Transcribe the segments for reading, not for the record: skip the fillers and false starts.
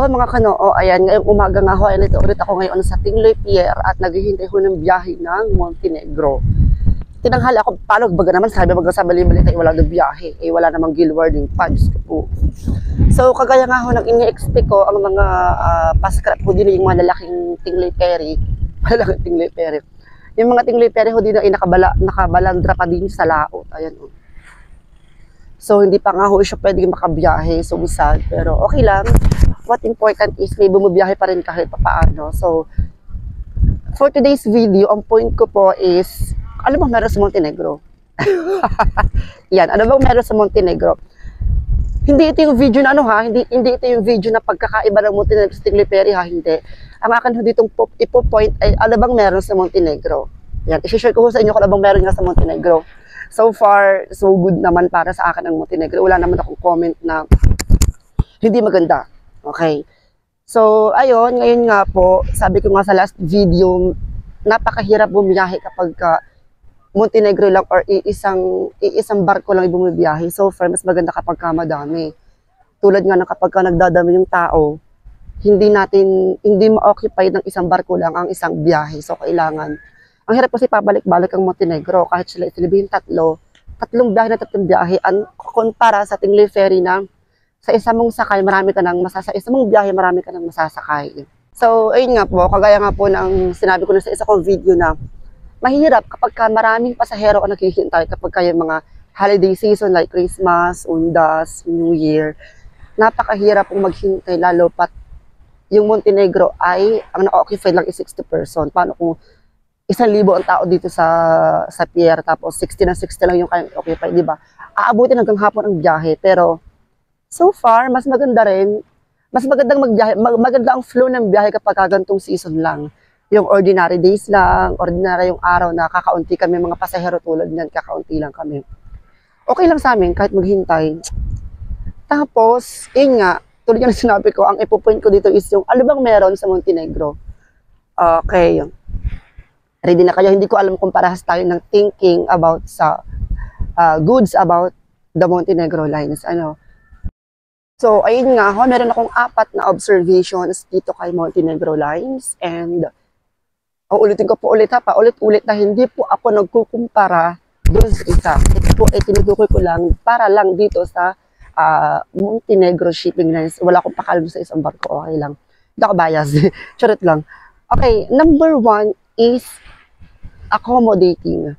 Hello mga kanoo, ayan, ngayong umaga nga ho, ay nito ulit ako ngayon sa Tingloy Pier at naghihintay ho ng biyahe ng Montenegro. Tinanghal ako, paano baga naman, sabi baga sa bali-bali tayo wala ng biyahe, eh wala namang gill wording pa, Diyos ko po. So kagaya nga ho, nang ini-expect ko ang mga paskrap ho din yung mga lalaking Tingloy Ferry, malalaking Tingloy Ferry. Yung mga Tingloy Ferry ho din ay nakabalandra pa din sa laot, ayan o. So hindi pa nga ho siya pwedeng makabiyahe, so sad, pero okay lang. What important is may bumubiyahe pa rin kahit paano. So, for today's video, ang point ko po is, ano bang meron sa Montenegro? Yan, ano bang meron sa Montenegro? Hindi ito yung video na ano ha, hindi ito yung video na pagkakaiba ng Montenegro sa Tingloy Ferry ha, hindi. Ang akin ho ditong ipo-point ay, ano bang meron sa Montenegro? Yan, isi-share ko sa inyo kung ano bang meron nga sa Montenegro. So far, so good naman para sa akin ang Montenegro. Wala naman akong comment na hindi maganda. Okay. So, ayun, ngayon nga po, sabi ko nga sa last video, napakahirap bumiyahe kapag Montenegro lang or iisang barko lang bumibiyahe. So far, mas maganda kapag madami. Tulad nga na kapag nagdadami yung tao, hindi ma-occupy ng isang barko lang ang isang biyahe. So, kailangan. Ang hirap kasi pabalik-balik ang Montenegro, kahit sila itilibing tatlong biyahe na tatlong biyahe, kumpara sa Tingloy Ferry na sa isa mong sakay, sa isa mong biyahe, marami ka nang masasakay. So, ayun nga po, kagaya nga po ng sinabi ko na sa isa kong video na mahirap kapag maraming pasahero ang naghihintay kapag kayo mga holiday season like Christmas, Undas, New Year. Napakahirap pong maghintay, lalo pat yung Montenegro ay ang na-occupy lang is 60 person. Paano kung 1,000 ang tao dito sa pier, tapos 60 lang yung kayang occupy, di ba? Aabutin hanggang hapon ang biyahe, pero so far, mas maganda rin. Mas magandang magbiyahe, maganda ang flow ng biyahe kapag gantong season lang. Yung ordinary days lang, ordinary yung araw na kakaunti kami, mga pasahero tulad niyan, kakaunti lang kami. Okay lang sa amin, kahit maghintay. Tapos, yun nga, tulad nga na sinabi ko, ang ipopoint ko dito is yung, ano bang meron sa Montenegro? Okay. Ready na kayo? Hindi ko alam kung parehas tayo ng thinking about sa goods about the Montenegro lines. So, ayun nga ho, meron akong 4 na observations dito kay Montenegro Lines. And, ulitin ko po ulit ha, paulit-ulit na hindi po ako nagkukumpara doon sa isa. Ito po ay tinutukoy ko lang para lang dito sa Montenegro Shipping Lines. Wala akong pakalam sa isang barko, okay lang. Hindi ako bias, charot lang. Okay, number 1 is accommodating.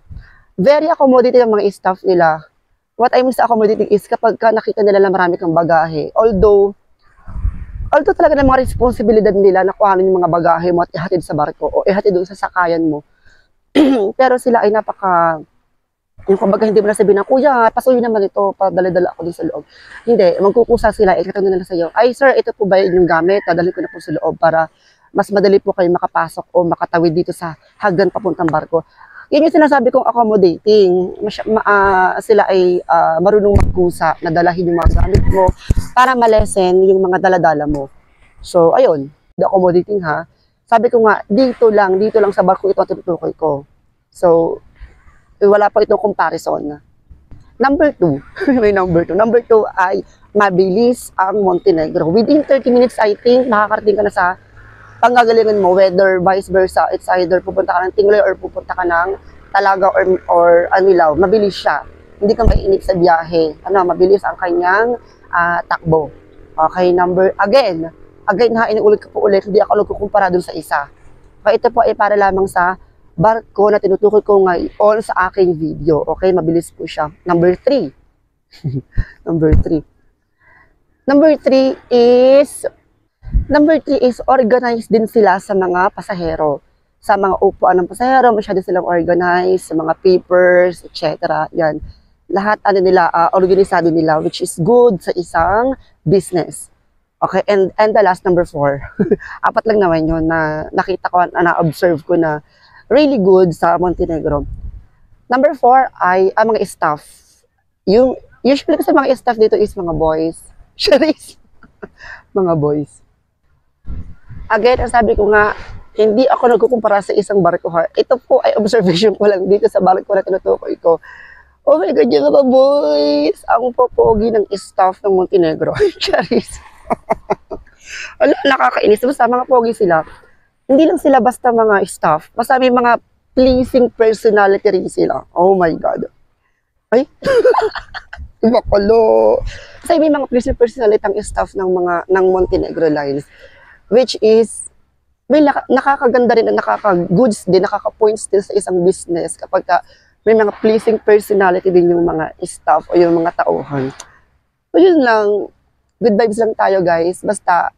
Very accommodating ang mga staff nila. What I mean sa accommodating is kapag nakita nila na marami kang bagahe. Although talaga ng mga responsibilidad nila na kuhanin yung mga bagahe mo at ihatid sa barko o ihatid doon sa sakayan mo. Pero sila ay yung kumbaga hindi mo na sabihin na, kuya, pasuyo naman ito, padala-dala ako doon sa loob. Hindi, magkukusa sila, ikatanong nila sa iyo, ay sir, ito po ba yung gamit? Dadalhin ko na po sa loob para mas madali po kayo makapasok o makatawid dito sa hagdan papuntang barko. Yan yung sinasabi kong accommodating. Sila ay marunong magkusa na dalahin yung mga gamit mo para malesen yung mga daladala mo. So, ayun, the accommodating ha. Sabi ko nga, dito lang sa barko ito ang tinutukoy ko. So, wala pa itong comparison. Number 2, may number 2. Number 2 ay mabilis ang Montenegro. Within 30 minutes, I think, makakarating ka na sa panggagalingan mo, whether vice versa, it's either pupunta ka ng Tingloy or pupunta ka ng Talaga or Anilao, mabilis siya. Hindi ka maiinip sa biyahe. Mabilis ang kanyang takbo. Okay, again ha, inuulit ko po ulit, hindi ako nagkukumpara dun sa isa. Okay, ito po ay para lamang sa barko na tinutukoy ko ngayon sa aking video. Okay, mabilis po siya. Number 3. Number 3 is organized din sila sa mga pasahero. Sa mga upuan ng pasahero, masyado silang organized, sa mga papers, etc. Yan. Lahat nila, organisado nila, which is good sa isang business. Okay, and the last, number 4. 4 lang naman yun na nakita ko, na-observe ko na really good sa Montenegro. Number 4 ay ang mga staff. Usually kasi mga staff dito is mga boys. Charis. Mga boys. Again, ang sabi ko nga, hindi ako nagkukumpara sa isang barko ha. Ito po ay observation ko lang dito sa barko na tinutukoy ko. Oh my God, yung mga boys! Ang popogi ng staff ng Montenegro. Charis. Ala, nakakainis. Basta mga pogi sila. Hindi lang sila basta mga staff. Basta may mga pleasing personality rin sila. Oh my God. Ay, bakulo. Kasi may mga pleasing personality ang staff ng Montenegro Lines. Which is, may nakakaganda rin at nakaka-goods din, nakaka-points din sa isang business kapag may mga pleasing personality din yung mga staff o yung mga tauhan. So yun lang, good vibes lang tayo guys. Basta,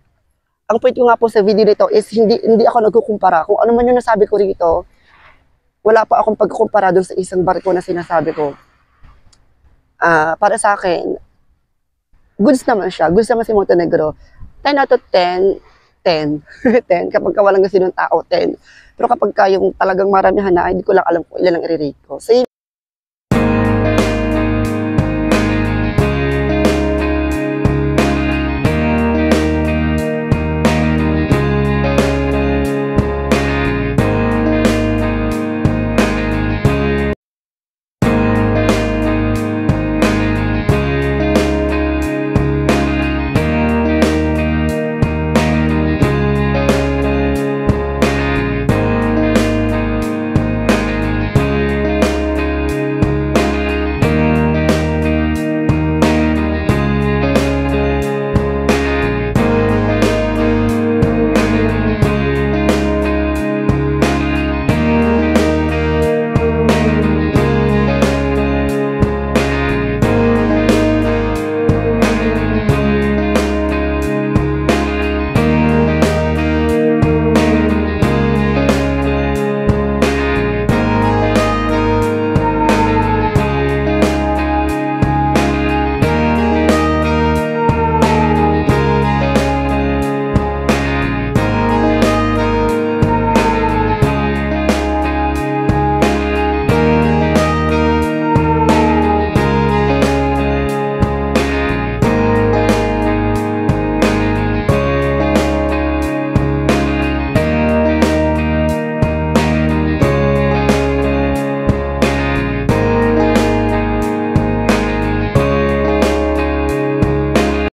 ang point ko nga po sa video nito is hindi ako nagkukumpara. Kung ano man yung nasabi ko rito, wala pa akong pagkukumpara doon sa isang barko na sinasabi ko. Para sa akin, goods naman siya. Goods naman si Montenegro. 10 out of 10, 10. 10. Kapag walang kasi ng tao, 10. Pero kapag yung talagang maramihan na, hindi ko lang alam kung ilan ang i-rate ko. So,